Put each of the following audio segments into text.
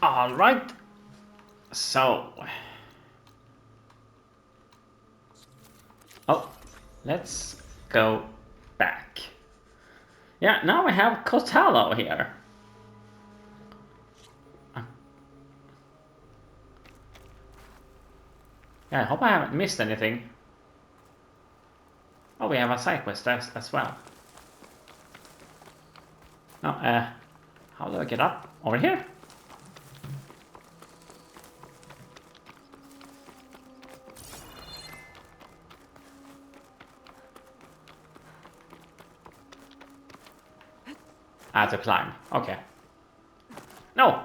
All right. So. Oh, let's go back. Yeah, now we have Costello here. Yeah, I hope I haven't missed anything. Oh, we have a side quest as well. Oh, how do I get up? Over here? I have to climb. Okay. No!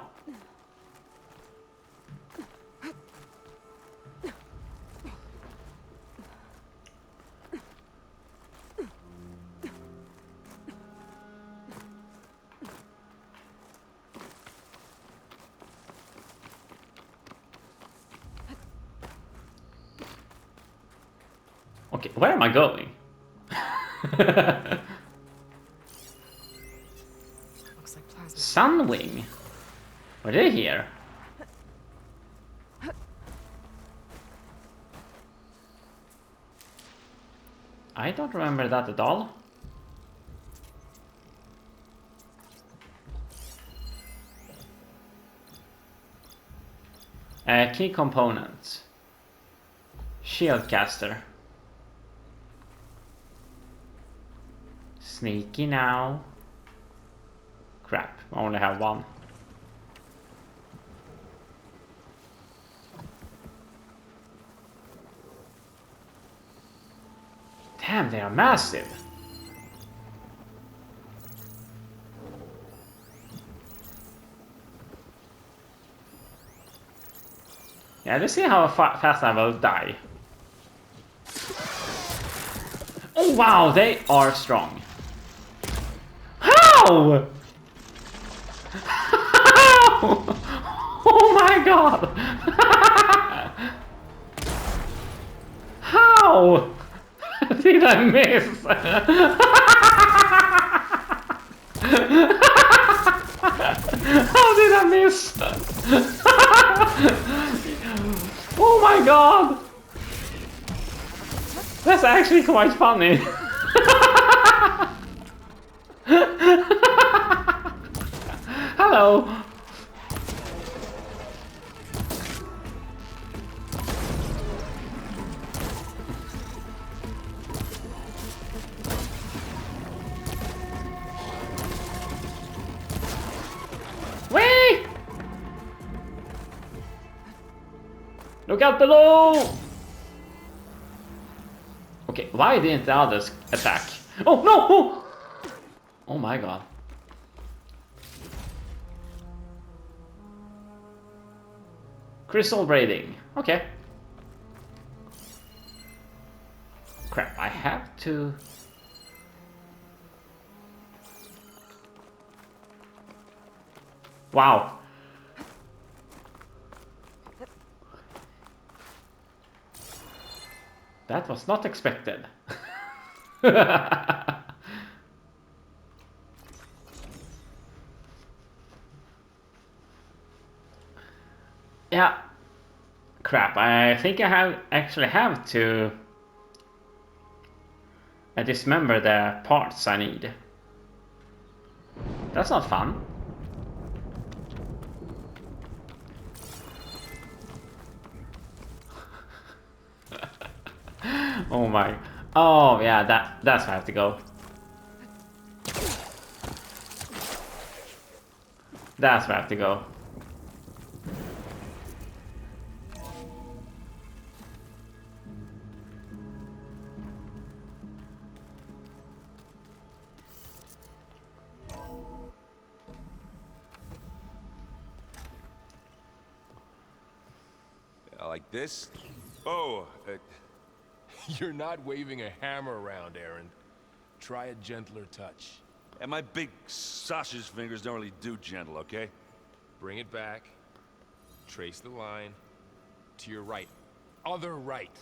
Okay, where am I going? Looks like plasma. Sunwing? Were they here? I don't remember that at all. Key components. Shield caster. Sneaky now. Crap, I only have one. Damn, they are massive. Yeah, let's see how fast I will die. Oh wow, they are strong. How? How? Oh my god! How did I miss? How did I miss? Oh my god! That's actually quite funny. Hello. Wait! Look out below! Okay, why didn't the others attack? Oh no! Oh, oh my god. Crystal braiding. Okay. Crap, I have to... Wow. That was not expected. Yeah. Crap, I think I actually have to dismember the parts I need. That's not fun. Oh my. Oh yeah, that's where I have to go. That's where I have to go. Like this? Oh, you're not waving a hammer around, Aaron. Try a gentler touch. And my big sausage fingers don't really do gentle, okay? Bring it back. Trace the line. To your right. Other right.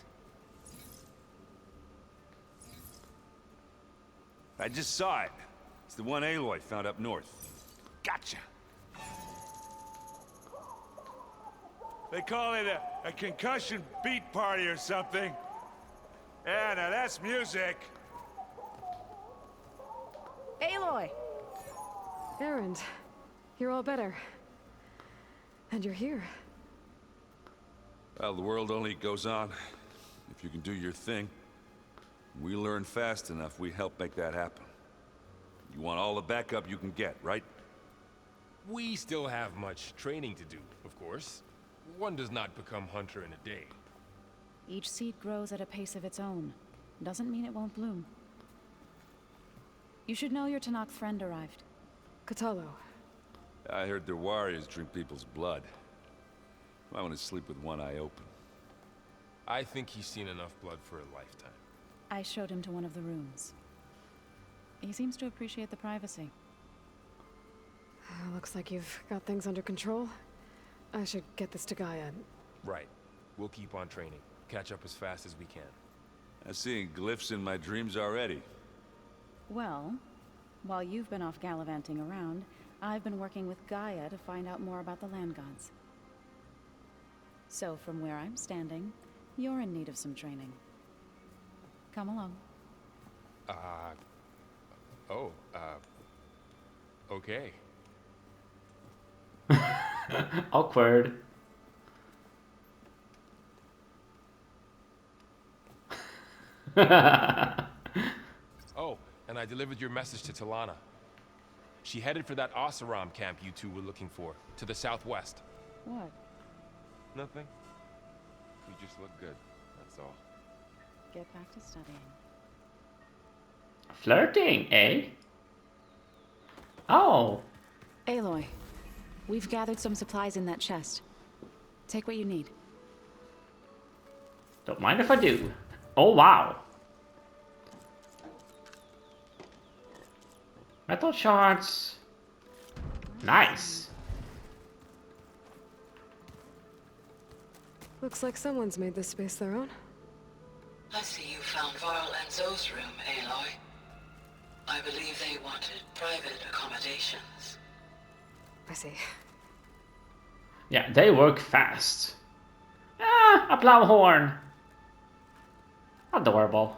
I just saw it. It's the one Aloy found up north. Gotcha. They call it a concussion beat party or something. Yeah, now that's music. Aloy! Erend, you're all better. And you're here. Well, the world only goes on if you can do your thing. We learn fast enough, we help make that happen. You want all the backup you can get, right? We still have much training to do, of course. One does not become hunter in a day. Each seed grows at a pace of its own. Doesn't mean it won't bloom. You should know your Tanakh friend arrived. Katalo. I heard their warriors drink people's blood. I want to sleep with one eye open. I think he's seen enough blood for a lifetime. I showed him to one of the rooms. He seems to appreciate the privacy. Looks like you've got things under control. I should get this to Gaia. Right. We'll keep on training. Catch up as fast as we can. I'm seeing glyphs in my dreams already. Well, while you've been off gallivanting around, I've been working with Gaia to find out more about the land gods. So from where I'm standing, you're in need of some training. Come along. Okay. Awkward. Oh, and I delivered your message to Talana. She headed for that Oseram camp you two were looking for, to the southwest. What? Nothing. You just look good, that's all. Get back to studying. Flirting, eh? Oh. Aloy, we've gathered some supplies in that chest. Take what you need. Don't mind if I do. Oh, wow. Metal shards. Nice. Looks like someone's made this space their own. I see you found Varl and Zoe's room, Aloy. I believe they wanted private accommodations. I see. Yeah, they work fast. Ah, a plow horn. Adorable.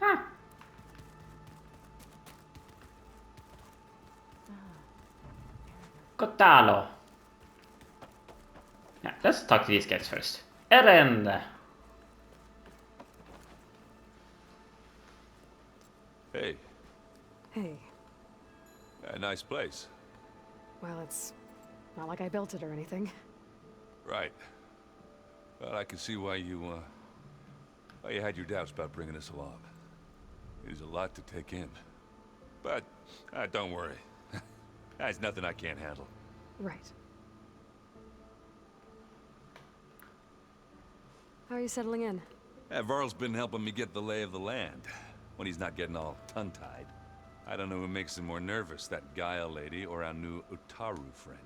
Huh. Kotalo. Yeah, let's talk to these guys first. Erend. Hey, Hey, a nice place. well, it's not like I built it or anything. Right. Well, I can see why you had your doubts about bringing us along. It is a lot to take in. But, don't worry. There's nothing I can't handle. Right. How are you settling in? Varl's been helping me get the lay of the land, when he's not getting all tongue-tied. I don't know who makes him more nervous, that Gaia lady or our new Utaru friend.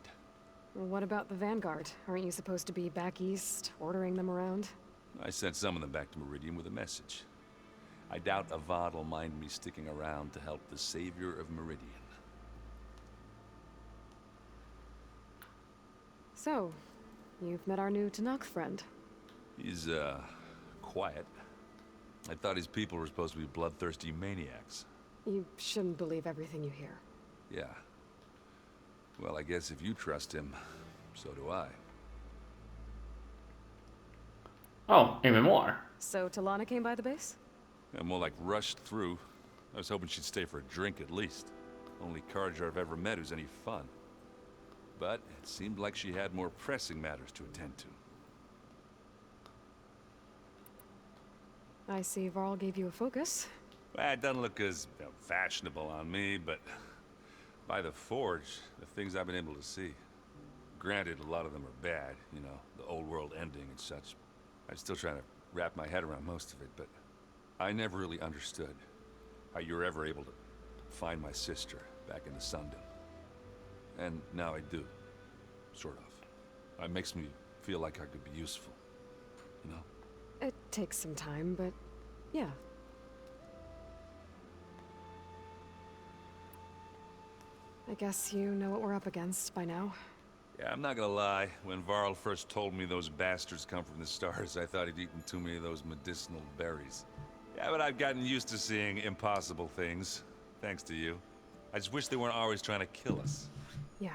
What about the Vanguard? Aren't you supposed to be back east, ordering them around? I sent some of them back to Meridian with a message. I doubt Avad will mind me sticking around to help the savior of Meridian. So, you've met our new Tanakh friend. He's, quiet. I thought his people were supposed to be bloodthirsty maniacs. You shouldn't believe everything you hear. Yeah. Well, I guess if you trust him, so do I. Oh, even more. So, Talana came by the base? I'm more like rushed through. I was hoping she'd stay for a drink at least. Only Carja I've ever met who's any fun. But it seemed like she had more pressing matters to attend to. I see Varl gave you a focus. Well, it doesn't look as fashionable on me, but by the Forge, the things I've been able to see. Granted, a lot of them are bad, you know, the old world ending and such. I'm still trying to wrap my head around most of it, but I never really understood how you were ever able to find my sister back in the Sundom. And now I do. Sort of. It makes me feel like I could be useful. You know? It takes some time, but yeah. I guess you know what we're up against by now. Yeah, I'm not gonna lie. When Varl first told me those bastards come from the stars, I thought he'd eaten too many of those medicinal berries. Yeah, but I've gotten used to seeing impossible things, thanks to you. I just wish they weren't always trying to kill us. Yeah,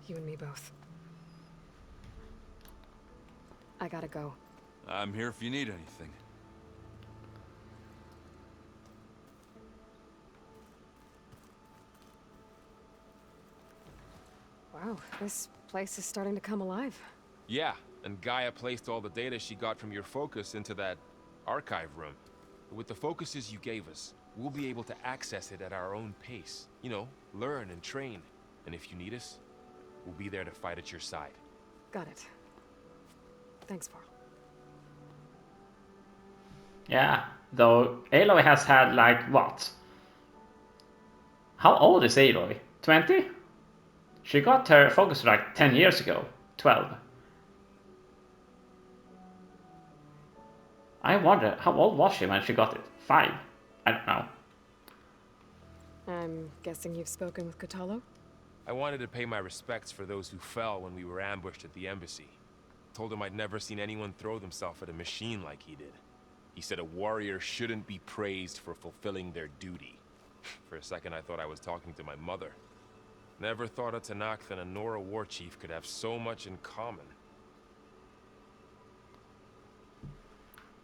you and me both. I gotta go. I'm here if you need anything. Wow, this place is starting to come alive. Yeah, and Gaia placed all the data she got from your focus into that archive room. With the focuses you gave us, we'll be able to access it at our own pace. You know, learn and train. And if you need us, we'll be there to fight at your side. Got it. Thanks, Varl. Yeah, though Aloy has had like what? How old is Aloy? 20? She got her focus like 10 years ago. 12. I wonder, how old was she when she got it? 5? I don't know. I'm guessing you've spoken with Kotallo? I wanted to pay my respects for those who fell when we were ambushed at the embassy. Told him I'd never seen anyone throw themselves at a machine like he did. He said a warrior shouldn't be praised for fulfilling their duty. For a second I thought I was talking to my mother. Never thought a Tanakh and a Nora war chief could have so much in common.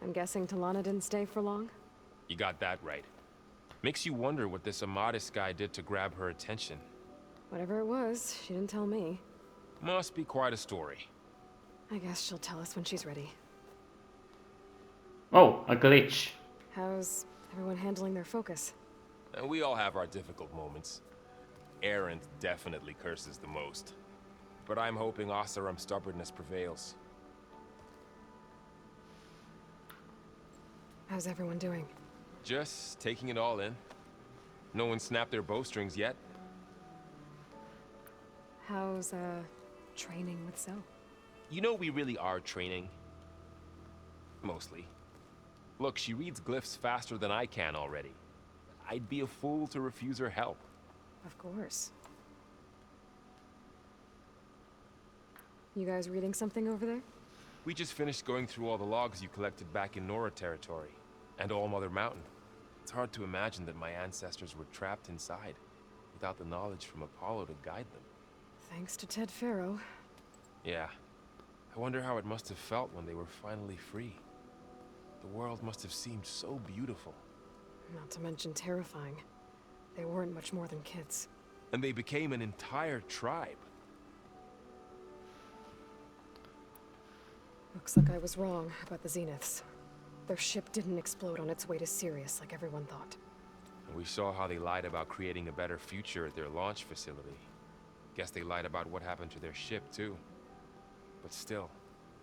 I'm guessing Talana didn't stay for long? You got that right. Makes you wonder what this Amadis guy did to grab her attention. Whatever it was, she didn't tell me. Must be quite a story. I guess she'll tell us when she's ready. Oh, a glitch. How's everyone handling their focus? And we all have our difficult moments. Erend definitely curses the most. But I'm hoping Oseram's stubbornness prevails. How's everyone doing? Just taking it all in. No one snapped their bowstrings yet. How's, training with Zoe? You know we really are training. Mostly. Look, she reads glyphs faster than I can already. I'd be a fool to refuse her help. Of course. You guys reading something over there? We just finished going through all the logs you collected back in Nora territory. And All Mother Mountain. It's hard to imagine that my ancestors were trapped inside, without the knowledge from Apollo to guide them. Thanks to Ted Faro. Yeah. I wonder how it must have felt when they were finally free. The world must have seemed so beautiful. Not to mention terrifying. They weren't much more than kids. And they became an entire tribe. Looks like I was wrong about the Zeniths. Their ship didn't explode on its way to Sirius like everyone thought. And we saw how they lied about creating a better future at their launch facility. Guess they lied about what happened to their ship, too. But still,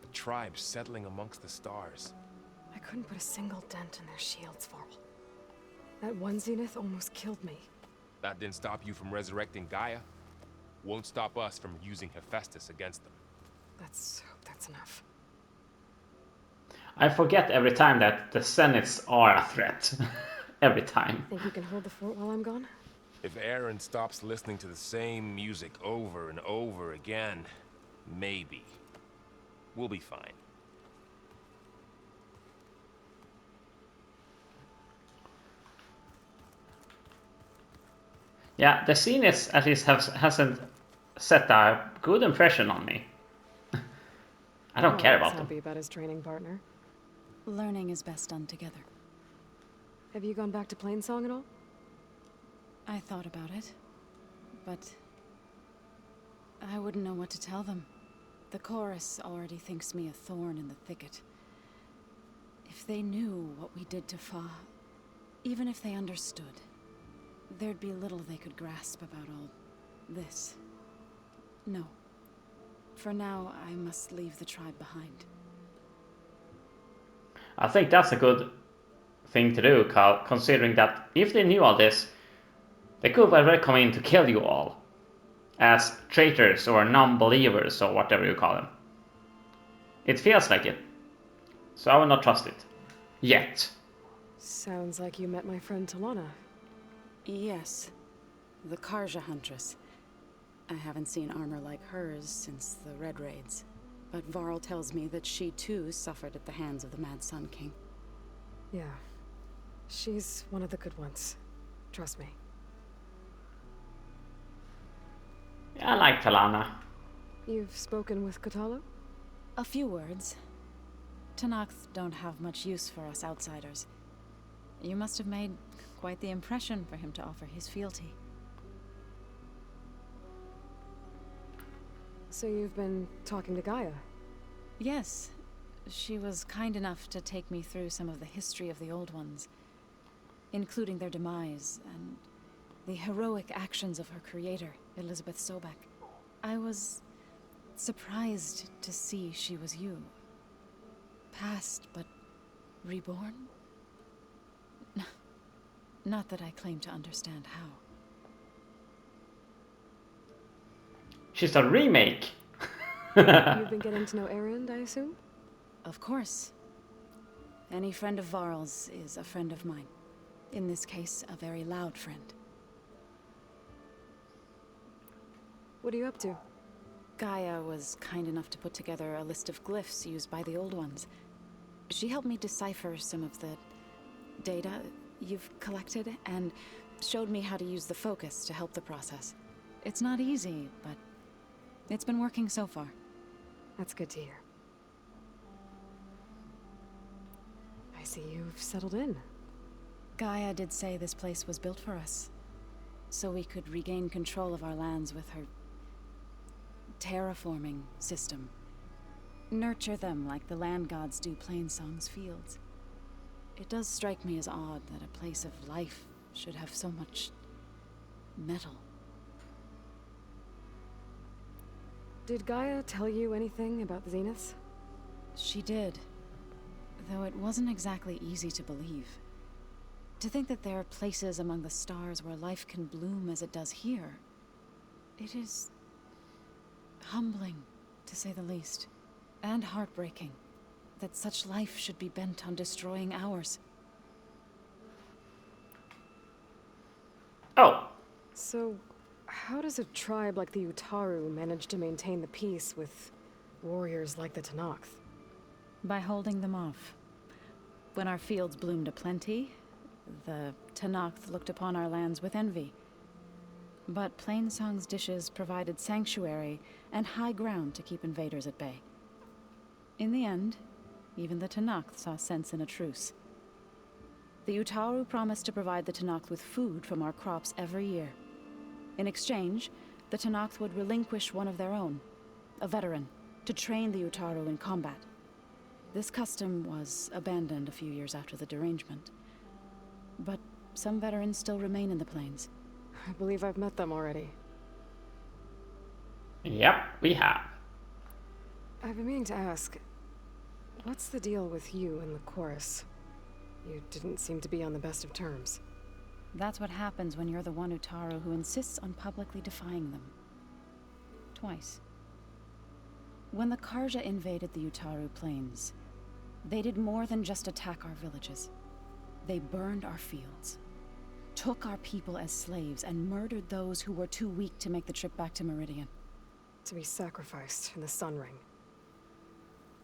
the tribe settling amongst the stars. I couldn't put a single dent in their shields, Varl. That one Zenith almost killed me. That didn't stop you from resurrecting Gaia. Won't stop us from using Hephaestus against them. Let's hope that's enough. I forget every time that the Zeniths are a threat. Every time. Think you can hold the fort while I'm gone? If Erend stops listening to the same music over and over again, maybe. We'll be fine. Yeah, the Zeniths at least hasn't set a good impression on me. I don't care about them. Happy about his training partner. Learning is best done together. Have you gone back to Plainsong at all? I thought about it, but I wouldn't know what to tell them. The chorus already thinks me a thorn in the thicket. If they knew what we did to Fa, even if they understood, there'd be little they could grasp about all this. No. For now, I must leave the tribe behind. I think that's a good thing to do, Carl, considering that if they knew all this, they could well come in to kill you all. As traitors or non-believers or whatever you call them. It feels like it. So I will not trust it. Yet. Sounds like you met my friend Talana. Yes. the Karja Huntress. I haven't seen armor like hers since the Red Raids, but Varl tells me that she too suffered at the hands of the Mad Sun King. Yeah. She's one of the good ones. Trust me. Yeah, I like Talana. You've spoken with Kotallo? A few words. Tenakth don't have much use for us outsiders. You must have made quite the impression for him to offer his fealty. So you've been talking to Gaia? Yes. She was kind enough to take me through some of the history of the Old Ones, including their demise and the heroic actions of her creator, Elizabeth Sobek. I was surprised to see she was you. Past, but reborn? Not that I claim to understand how. She's a remake. You've been getting to know Erend, I assume? Of course. Any friend of Varl's is a friend of mine. In this case, a very loud friend. What are you up to? Gaia was kind enough to put together a list of glyphs used by the Old Ones. She helped me decipher some of the data you've collected, and showed me how to use the focus to help the process. It's not easy, but it's been working so far. That's good to hear. I see you've settled in. Gaia did say this place was built for us, so we could regain control of our lands with her terraforming system. Nurture them like the land gods do Plainsong's fields. It does strike me as odd that a place of life should have so much metal. Did Gaia tell you anything about the Zeniths? She did, though it wasn't exactly easy to believe. To think that there are places among the stars where life can bloom as it does here, it is humbling, to say the least, and heartbreaking that such life should be bent on destroying ours. Oh, So, how does a tribe like the Utaru manage to maintain the peace with warriors like the Tenakth? By holding them off. When our fields bloomed aplenty, the Tenakth looked upon our lands with envy. But Plainsong's dishes provided sanctuary and high ground to keep invaders at bay. In the end, even the Tenakth saw sense in a truce. The Utaru promised to provide the Tenakth with food from our crops every year. In exchange, the Tenakth would relinquish one of their own, a veteran, to train the Utaru in combat. This custom was abandoned a few years after the derangement. But some veterans still remain in the plains. I believe I've met them already. yep, we have. I've been meaning to ask, what's the deal with you and the chorus? You didn't seem to be on the best of terms. That's what happens when you're the one Utaru who insists on publicly defying them. Twice. When the Karja invaded the Utaru plains, they did more than just attack our villages. They burned our fields, took our people as slaves, and murdered those who were too weak to make the trip back to Meridian. To be sacrificed in the Sun Ring.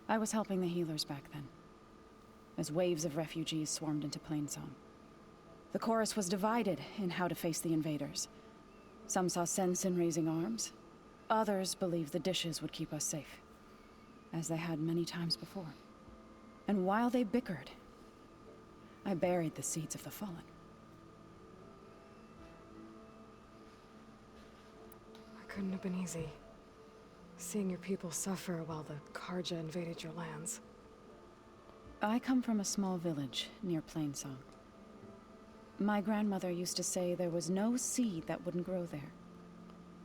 I was helping the healers back then, as waves of refugees swarmed into Plainsong. The chorus was divided in how to face the invaders. Some saw sense in raising arms. Others believed the dishes would keep us safe, as they had many times before. And while they bickered, I buried the seeds of the fallen. It couldn't have been easy. Seeing your people suffer while the Karja invaded your lands. I come from a small village near Plainsong. My grandmother used to say there was no seed that wouldn't grow there.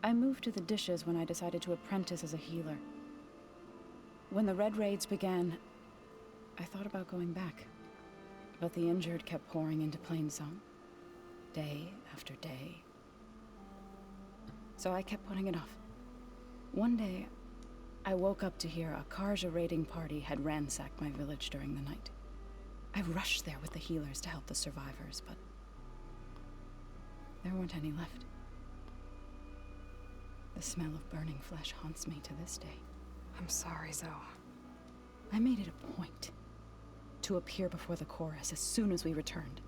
I moved to the dishes when I decided to apprentice as a healer. When the Red Raids began, I thought about going back. But the injured kept pouring into Plainsong, day after day. So I kept putting it off. One day, I woke up to hear a Karja raiding party had ransacked my village during the night. I rushed there with the healers to help the survivors, but there weren't any left. The smell of burning flesh haunts me to this day. I'm sorry, Zoe. I made it a point to appear before the chorus as soon as we returned,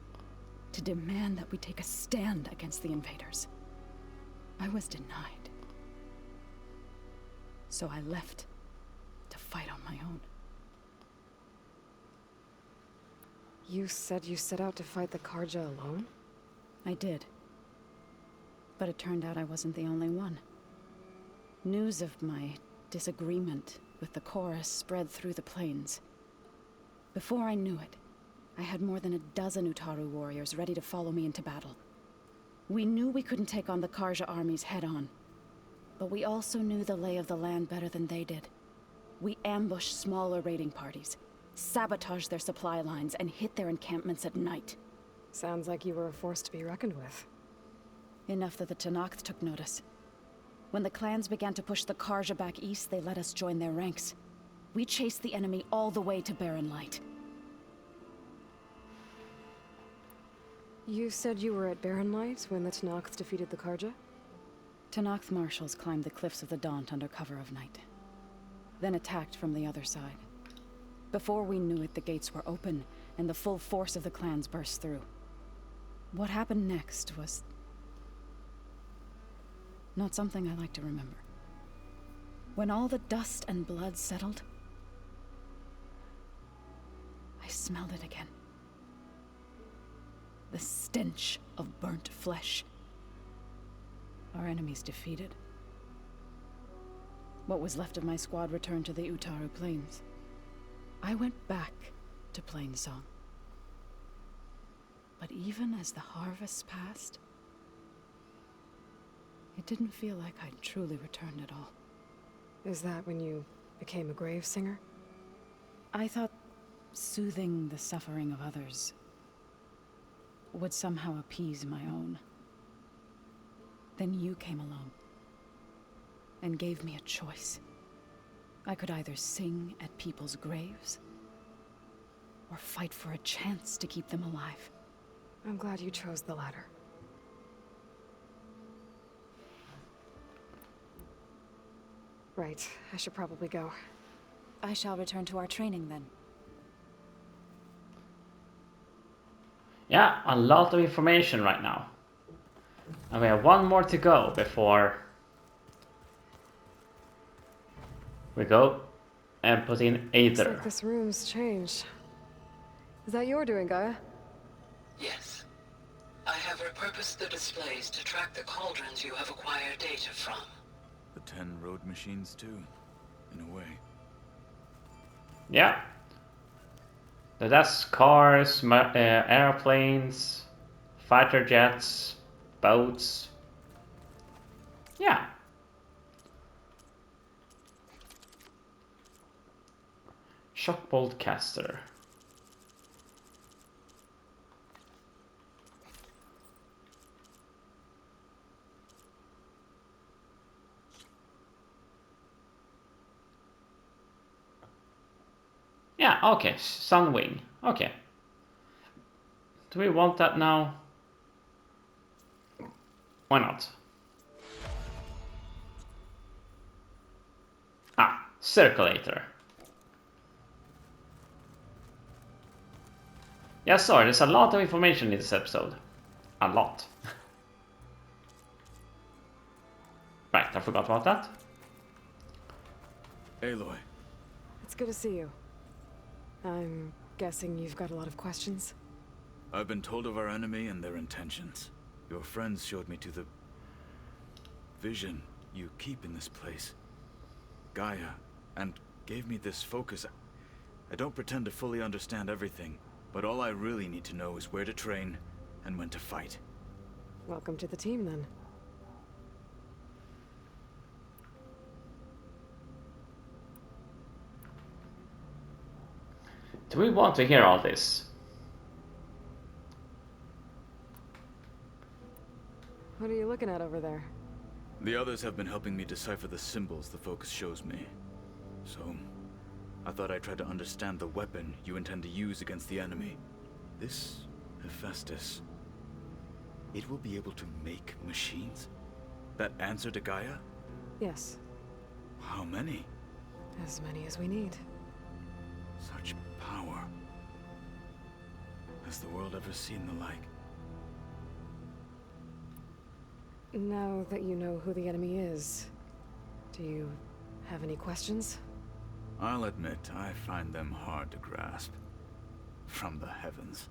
to demand that we take a stand against the invaders. I was denied. So I left to fight on my own. You said you set out to fight the Karja alone? I did. But it turned out I wasn't the only one. News of my disagreement with the chorus spread through the plains. Before I knew it, I had more than a dozen Utaru warriors ready to follow me into battle. We knew we couldn't take on the Karja armies head-on, but we also knew the lay of the land better than they did. We ambushed smaller raiding parties, sabotaged their supply lines, and hit their encampments at night. Sounds like you were a force to be reckoned with. Enough that the Tenakth took notice. When the clans began to push the Karja back east, they let us join their ranks. We chased the enemy all the way to Barren Light. You said you were at Barren Light when the Tenakth defeated the Karja? Tenakth marshals climbed the cliffs of the Daunt under cover of night, then attacked from the other side. Before we knew it, the gates were open, and the full force of the clans burst through. What happened next was not something I like to remember. When all the dust and blood settled, I smelled it again. The stench of burnt flesh. Our enemies defeated. What was left of my squad returned to the Utaru Plains. I went back to Plainsong. But even as the harvest passed, it didn't feel like I'd truly returned at all. Is that when you became a grave singer? I thought soothing the suffering of others would somehow appease my own. Then you came along and gave me a choice. I could either sing at people's graves or fight for a chance to keep them alive. I'm glad you chose the latter. Right, I should probably go. I shall return to our training then. Yeah, a lot of information right now. And we have one more to go before we go and put in Looks Aether. like this room's changed. Is that your doing, Gaia? Yes. I have repurposed the displays to track the cauldrons you have acquired data from. The 10 road machines too, in a way. Yeah. That's cars, airplanes, fighter jets, boats. Yeah. Shockbolt caster. Yeah, okay, Sunwing. Okay. Do we want that now? Why not? Ah, Circulator. Yeah, sorry, there's a lot of information in this episode. A lot. Right, I forgot about that. Aloy, It's good to see you. I'm guessing you've got a lot of questions? I've been told of our enemy and their intentions. Your friends showed me to the vision you keep in this place, Gaia, and gave me this focus. I don't pretend to fully understand everything, but all I really need to know is where to train and when to fight. Welcome to the team, then. Do we want to hear all this? What are you looking at over there? The others have been helping me decipher the symbols the focus shows me. So, I thought I'd try to understand the weapon you intend to use against the enemy. This Hephaestus, it will be able to make machines that answer to Gaia? Yes, How many? as many as we need. Such power. Has the world ever seen the like? Now that you know who the enemy is, do you have any questions? I'll admit, I find them hard to grasp. From the heavens.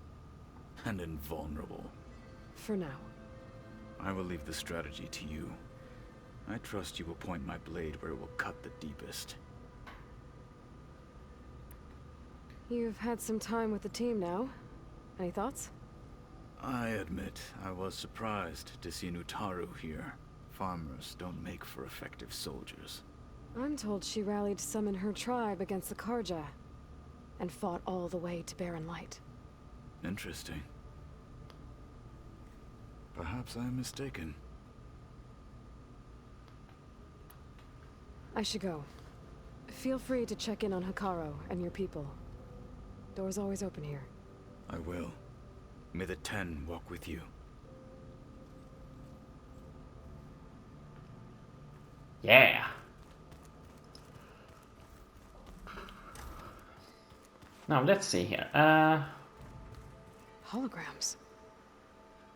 And invulnerable. For now. I will leave the strategy to you. I trust you will point my blade where it will cut the deepest. You've had some time with the team now. Any thoughts? I admit, I was surprised to see Nutaru here. Farmers don't make for effective soldiers. I'm told she rallied some in her tribe against the Karja, and fought all the way to Barren Light. Interesting. Perhaps I am mistaken. I should go. Feel free to check in on Hikaru and your people. Door's always open here. I will. May the Ten walk with you. Yeah. Now let's see here. Holograms.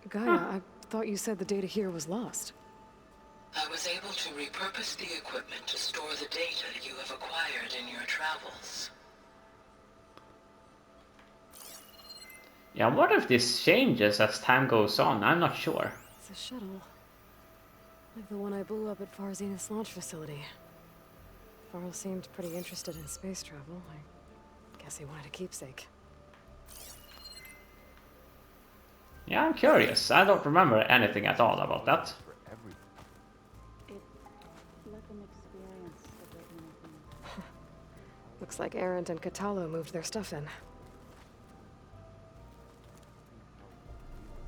Gaia, I thought you said the data here was lost. I was able to repurpose the equipment to store the data you have acquired in your travels. Yeah, what if this changes as time goes on? I'm not sure. It's a shuttle. Like the one I blew up at Farzenith's launch facility. Varl seemed pretty interested in space travel. I guess he wanted a keepsake. Yeah, I'm curious. I don't remember anything at all about that. Let them experience the great movement. Looks like Erend and Katalo moved their stuff in.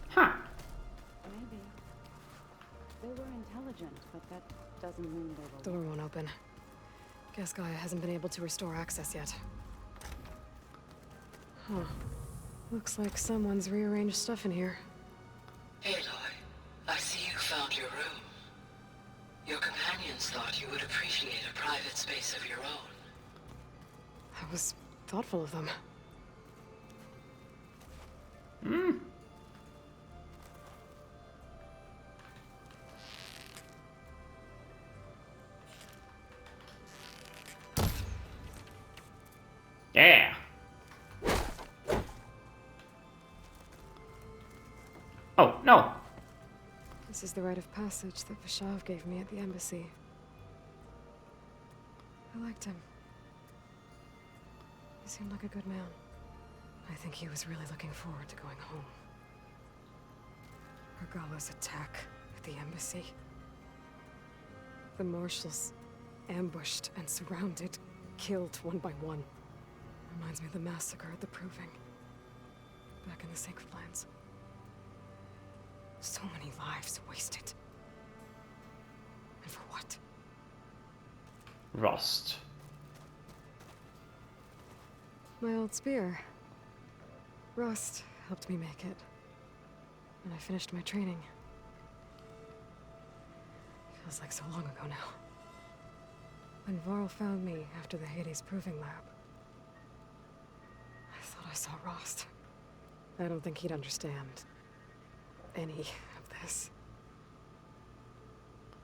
Huh. Maybe. They were intelligent, but that doesn't mean they were... Door won't open. Guess Gaia hasn't been able to restore access yet. Huh. Looks like someone's rearranged stuff in here. Aloy, I see you found your room. Your companions thought you would appreciate a private space of your own. That was thoughtful of them. Hmm. Yeah. Oh, no. This is the rite of passage that Vashav gave me at the embassy. I liked him. He seemed like a good man. I think he was really looking forward to going home. Argala's attack at the embassy. The marshals ambushed and surrounded, killed one by one. Reminds me of the massacre at the Proving. Back in the Sacred Lands. So many lives wasted. And for what? Rust. My old spear. Rust helped me make it. And I finished my training. Feels like so long ago now. When Varl found me after the Hades Proving Lab, I thought I saw Rost. I don't think he'd understand any of this.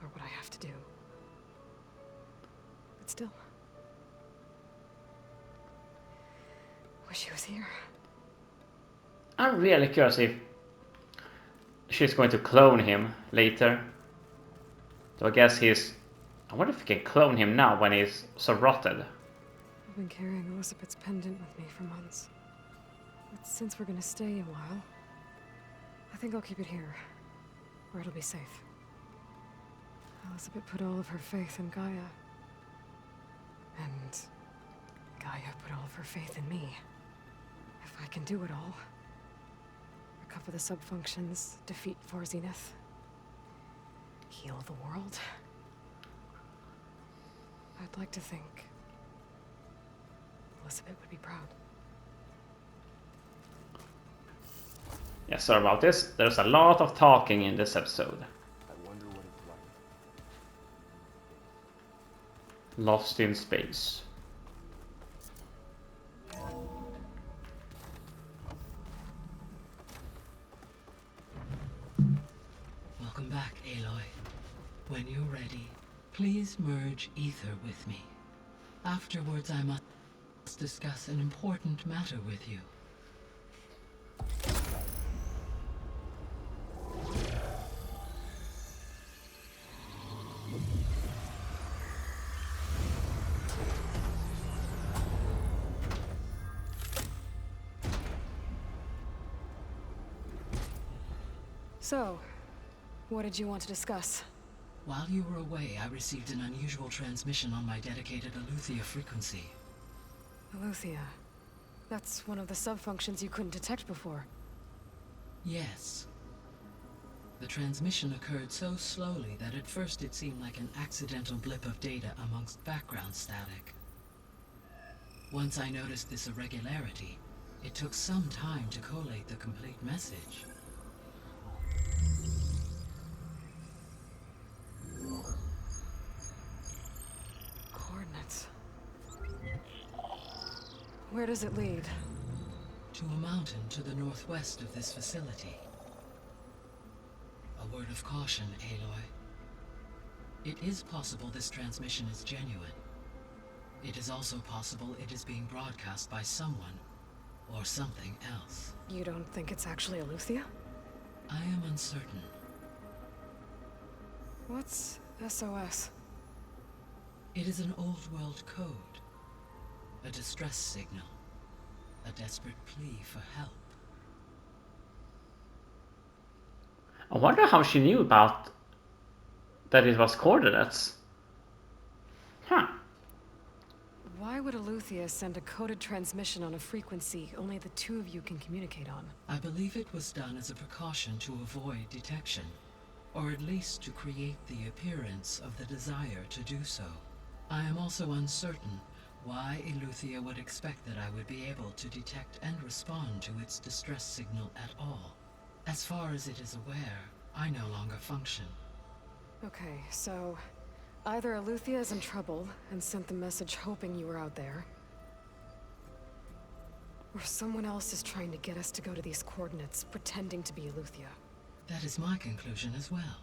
Or what I have to do. But still. Wish he was here. I'm really curious if she's going to clone him later. So I guess he's... I wonder if we can clone him now when he's so rotted. I've been carrying Elizabeth's pendant with me for months. But since we're gonna stay a while, I think I'll keep it here, where it'll be safe. Elizabeth put all of her faith in Gaia. And Gaia put all of her faith in me. If I can do it all, recover the subfunctions, defeat Farzenith, heal the world, I'd like to think Elizabeth would be proud. Yeah, sorry about this. There's a lot of talking in this episode. I wonder what it's like. Lost in space. Welcome back, Aloy. When you're ready, please merge Aether with me. Afterwards, I must discuss an important matter with you. So, what did you want to discuss? While you were away, I received an unusual transmission on my dedicated Aletheia frequency. Aletheia. That's one of the sub-functions you couldn't detect before. Yes. The transmission occurred so slowly that at first it seemed like an accidental blip of data amongst background static. Once I noticed this irregularity, it took some time to collate the complete message. Coordinates. Where does it lead? To a mountain to the northwest of this facility. A word of caution, Aloy. It is possible this transmission is genuine. It is also possible it is being broadcast by someone or something else. You don't think it's actually Aletheia? I am uncertain. What's SOS? It is an old world code. A distress signal. A desperate plea for help. I wonder how she knew about that it was coordinates. Huh. Why would Aletheia send a coded transmission on a frequency only the two of you can communicate on? I believe it was done as a precaution to avoid detection, or at least to create the appearance of the desire to do so. I am also uncertain why Aletheia would expect that I would be able to detect and respond to its distress signal at all. As far as it is aware, I no longer function. Okay, so either Aletheia is in trouble and sent the message hoping you were out there, or someone else is trying to get us to go to these coordinates, pretending to be Aletheia. That is my conclusion as well.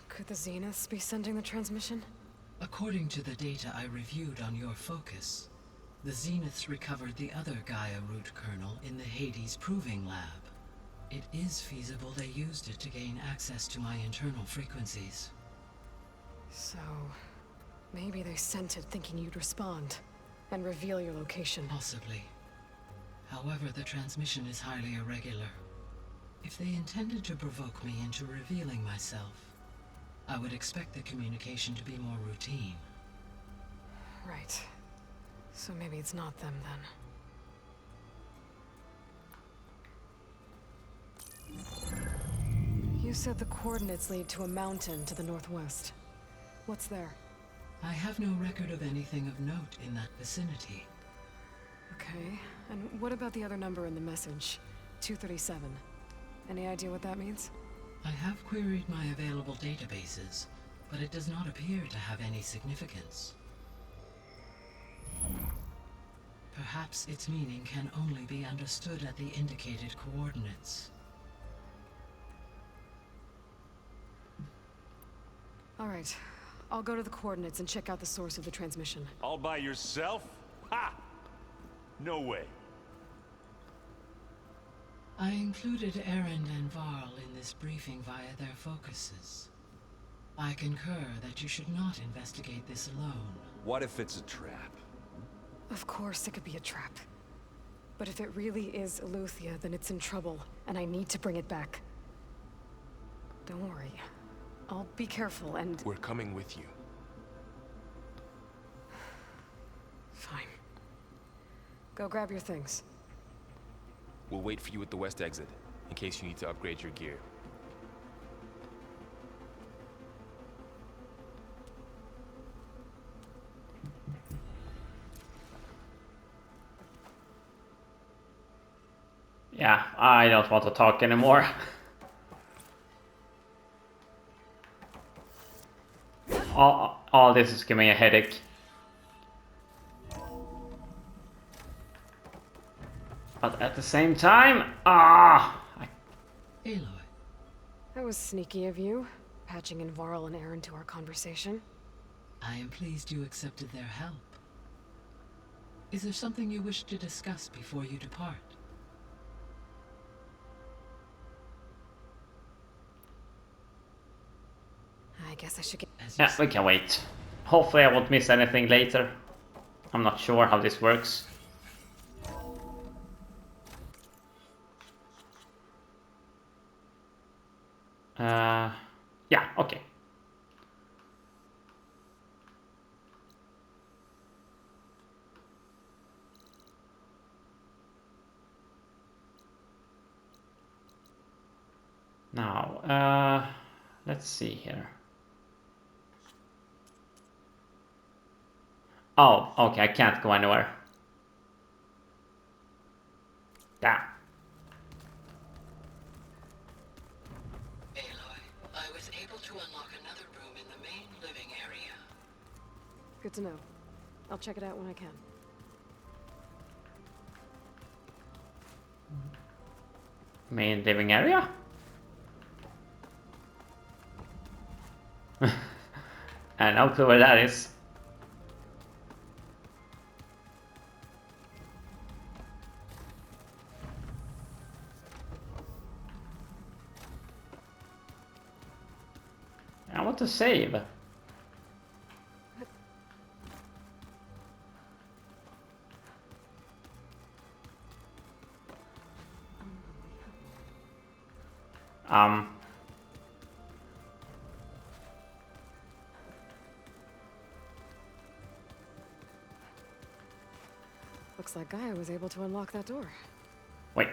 Could the Zeniths be sending the transmission? According to the data I reviewed on your focus, the Zeniths recovered the other Gaia root kernel in the Hades Proving Lab. It is feasible they used it to gain access to my internal frequencies. So, maybe they sent it thinking you'd respond and reveal your location. Possibly. However, the transmission is highly irregular. If they intended to provoke me into revealing myself, I would expect the communication to be more routine. Right. So maybe it's not them then. You said the coordinates lead to a mountain to the northwest. What's there? I have no record of anything of note in that vicinity. Okay, and what about the other number in the message? 237. Any idea what that means? I have queried my available databases, but it does not appear to have any significance. Perhaps its meaning can only be understood at the indicated coordinates. All right, I'll go to the coordinates and check out the source of the transmission. All by yourself? Ha! No way. I included Erend and Varl in this briefing via their focuses. I concur that you should not investigate this alone. What if it's a trap? Of course it could be a trap. But if it really is Aletheia, then it's in trouble, and I need to bring it back. Don't worry. I'll be careful and... We're coming with you. Fine. Go grab your things. We'll wait for you at the west exit, in case you need to upgrade your gear. Yeah, I don't want to talk anymore. all this is giving me a headache. But at the same time, Aloy, That was sneaky of you, patching in Varl and Aaron to our conversation. I am pleased you accepted their help. Is there something you wish to discuss before you depart? I guess I should get... As you yeah, we can wait. Hopefully I won't miss anything later. I'm not sure how this works. Yeah, okay. Now, let's see here. Oh, okay, I can't go anywhere. Damn. Aloy, I was able to unlock another room in the main living area. Good to know. I'll check it out when I can. Main living area? And no clue where that is. I want to save. Looks like Gaia was able to unlock that door. Wait.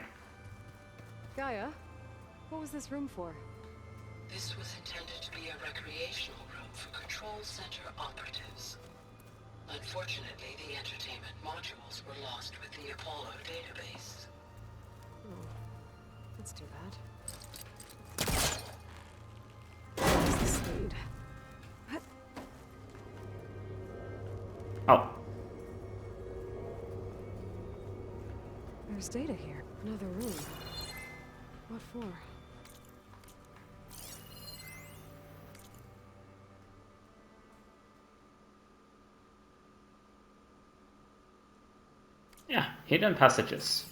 Gaia, what was this room for? This was intended to be a recreational room for Control Center operatives. Unfortunately, the entertainment modules were lost with the Apollo database. Oh, that's too bad. What does this lead? Oh, There's data here. Another room. What for? yeah, hidden passages.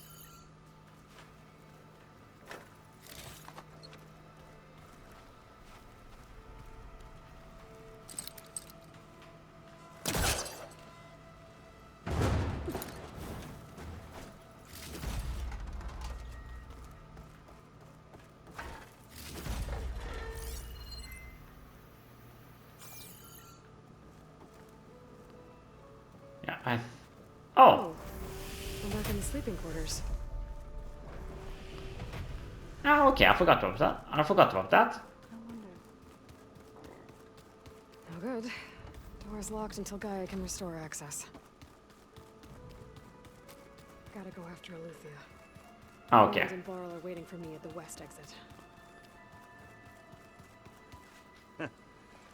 Yeah, oh, I'm back in the sleeping quarters. okay, I forgot about that. No wonder. No good. Door's locked until Gaia can restore access. Gotta go after Aloy. Okay. Aloy and Varl are waiting for me at the west exit.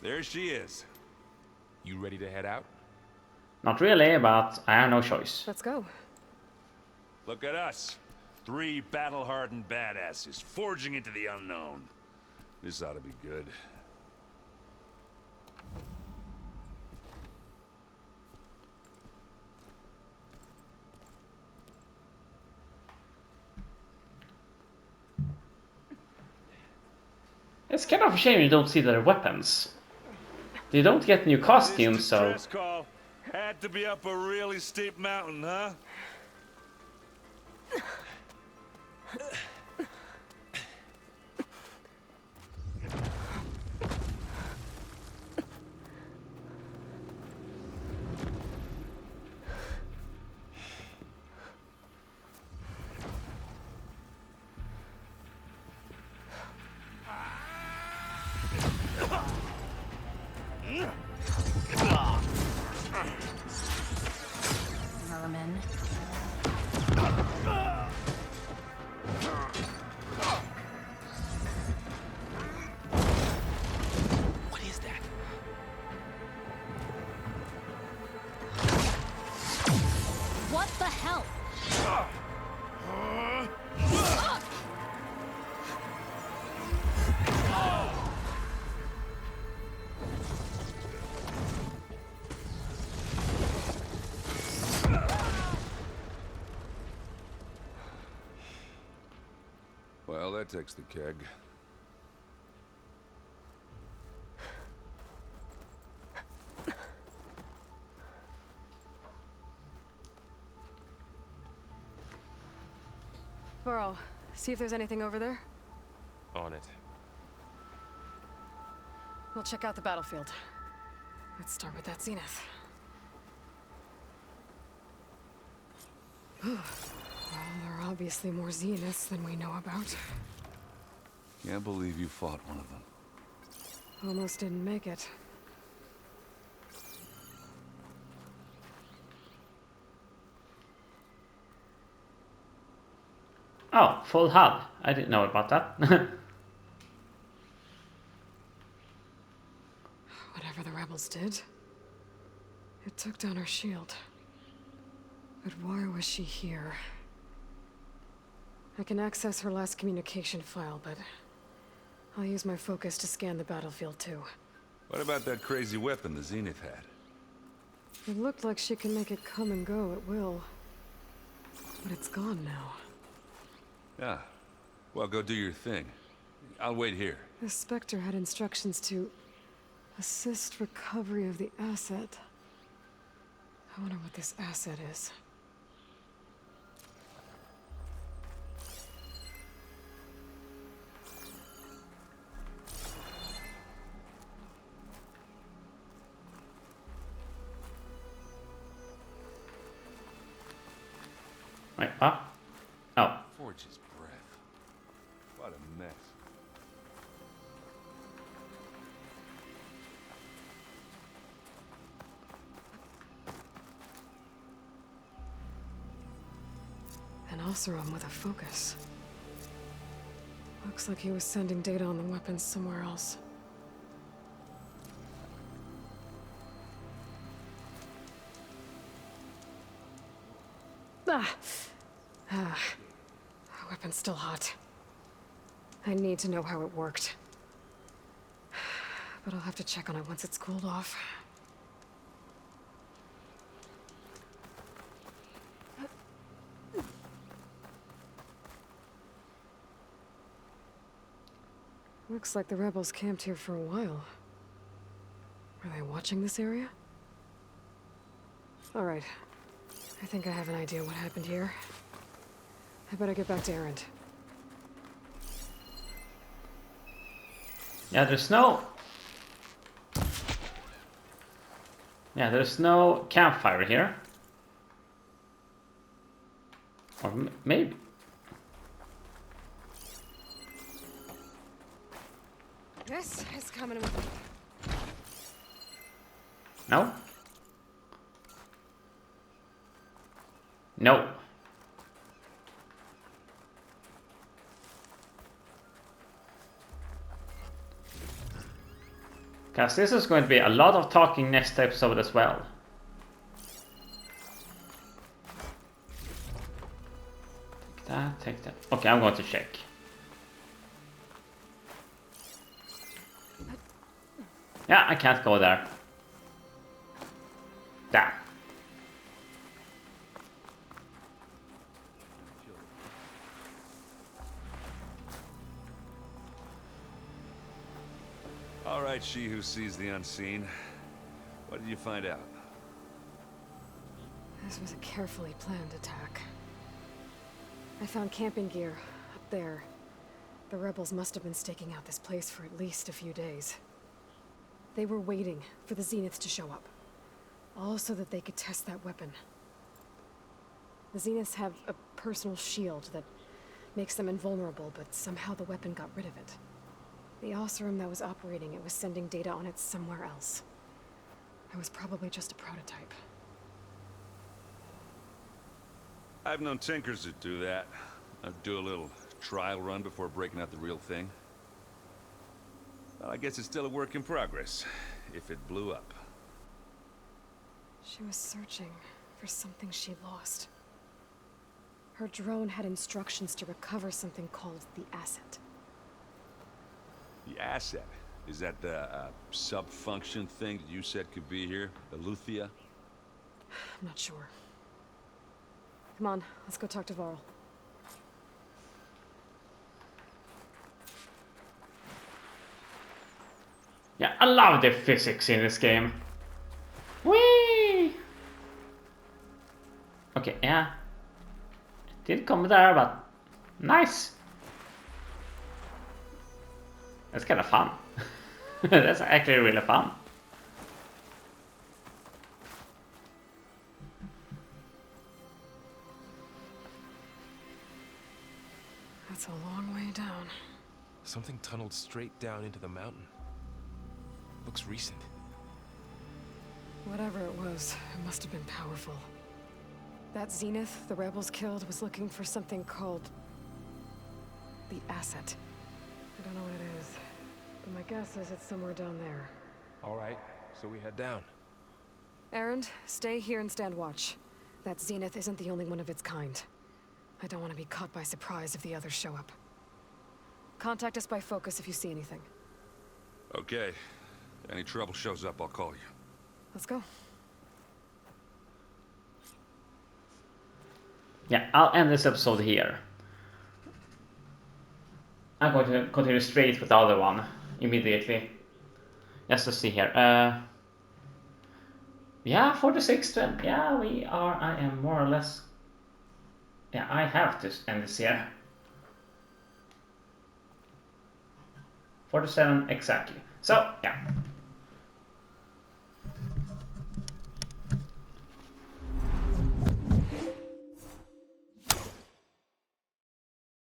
There she is. You ready to head out? Not really, but I have no choice. Let's go. Look at us. 3 battle-hardened badasses forging into the unknown. This ought to be good. It's kind of a shame you don't see their weapons. They don't get new costumes, so... Dress call had to be up a really steep mountain, huh? Merman. What is that? What the hell? Well, that takes the keg. Burrow, see if there's anything over there. On it. We'll check out the battlefield. Let's start with that zenith. Well, there are obviously more zeniths than we know about. Can't believe you fought one of them. Almost didn't make it. Oh, full HUD. I didn't know about that. Whatever the rebels did, it took down her shield. But why was she here? I can access her last communication file, but I'll use my focus to scan the battlefield too. What about that crazy weapon the Zenith had? It looked like she can make it come and go at will. But it's gone now. Yeah. Well, go do your thing. I'll wait here. The Spectre had instructions to assist recovery of the asset. I wonder what this asset is. Wait, what? Oh. Forge's breath. What a mess. An Oseram with a focus. Looks like he was sending data on the weapons somewhere else. Ah, weapon's still hot. I need to know how it worked. But I'll have to check on it once it's cooled off. Looks like the rebels camped here for a while. Were they watching this area? All right. I think I have an idea what happened here. I better get back to Erend. Yeah, there's no... Yeah, there's no campfire here. Or maybe... This is coming with me. No? No. Because this is going to be a lot of talking next episode as well. Take that, take that. Okay, I'm going to check. Yeah, I can't go there. Damn. All right, she who sees the unseen. What did you find out? This was a carefully planned attack. I found camping gear up there. The rebels must have been staking out this place for at least a few days. They were waiting for the Zeniths to show up. All so that they could test that weapon. The Zeniths have a personal shield that makes them invulnerable, but somehow the weapon got rid of it. The Oseram that was operating it was sending data on it somewhere else. It was probably just a prototype. I've known tinkers that do that. I'd do a little trial run before breaking out the real thing. Well, I guess it's still a work in progress, if it blew up. She was searching for something she lost. Her drone had instructions to recover something called the asset. The asset? Is that the sub-function thing that you said could be here? The Luthia? I'm not sure. Come on, let's go talk to Varl. Yeah, I love the physics in this game. Whee! Okay, yeah. It did come there, but nice. That's kind of fun. That's actually really fun. That's a long way down. Something tunneled straight down into the mountain. Looks recent. Whatever it was, it must have been powerful. That Zenith the rebels killed was looking for something called the asset. I don't know what it is, but my guess is it's somewhere down there. All right, so we head down. Erend, stay here and stand watch. That Zenith isn't the only one of its kind. I don't want to be caught by surprise if the others show up. Contact us by focus if you see anything. Okay. Any trouble shows up, I'll call you. Let's go. Yeah, I'll end this episode here. I'm going to continue straight with the other one immediately. Just to see here. Yeah, 46. Yeah, we are. I am more or less. Yeah, I have to end this here. 47 exactly. So, yeah.